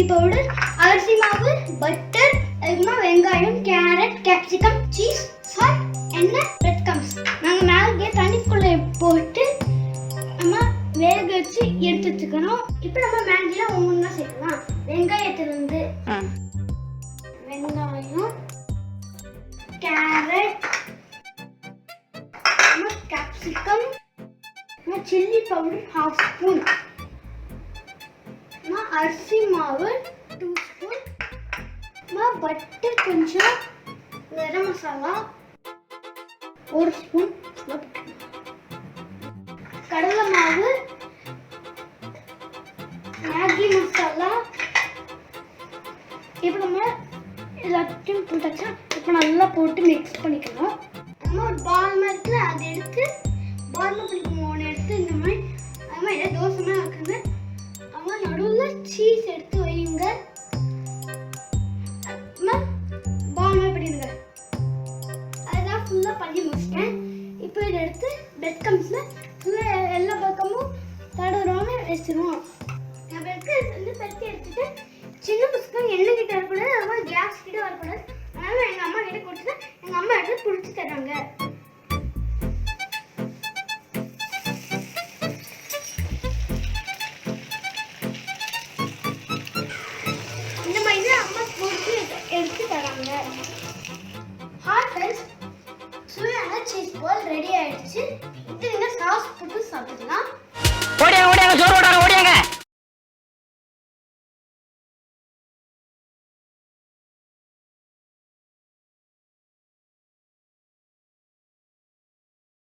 Chilli powder, அரிசி மாவு, butter, அதுக்கப்புறமா வெங்காயம், கேரட், கேப்சிகம், சீஸ், சால்ட், எண்ணெய், பிரெட் கம்ஸ். நாங்கள் மேலே தண்ணிக்குள்ளே போட்டு நம்ம வேக வச்சு எடுத்து வச்சுக்கணும். இப்போ நம்ம மேகிலாம் ஒவ்வொன்றா சேர்க்கலாம். வெங்காயத்திலிருந்து வெங்காயம், carrot, capsicum, chilli powder 1/2 spoon, அரிசி மாவு 2 ஸ்பூன், பட்டர் கொஞ்சம், கரம் மசாலா 1 ஸ்பூன், கடலை மாவு, மேகி மசாலா. இப்போ நம்ம எல்லாத்தையும் போட்டாச்சா, இப்போ நல்லா போட்டு மிக்ஸ் பண்ணிக்கணும். நம்ம ஒரு பால் மாதிரி அதை எடுத்து பால்ல பிடிக்கும் ஒன்று எடுத்து இந்த மாதிரி அது மாதிரி தோசை மாதிரி இருக்குங்க. அவங்க நடுவில் சீஸ் எடுத்து வையுங்க. பால் மாதிரி பண்ணிடுங்க. அதுதான் ஃபுல்லாக பண்ணி முடிச்சிட்டேன். இப்போ இதை எடுத்து பிரெட் கம்ஸில் ஃபுல்லாக எல்லா பக்கமும் தடவுறோன்னு வச்சிருவோம். பிரெட் வந்து பருத்தி எடுத்துட்டு சின்ன பசங்க எண்ணெய் கிட்ட வரக்கூடாது, அதனால கேஸ் கிட்ட வரக்கூடாது. அதனால எங்கள் அம்மா கிட்ட கொடுத்துட்டு எங்கள் அம்மா எடுத்து பிடிச்சி தராங்க.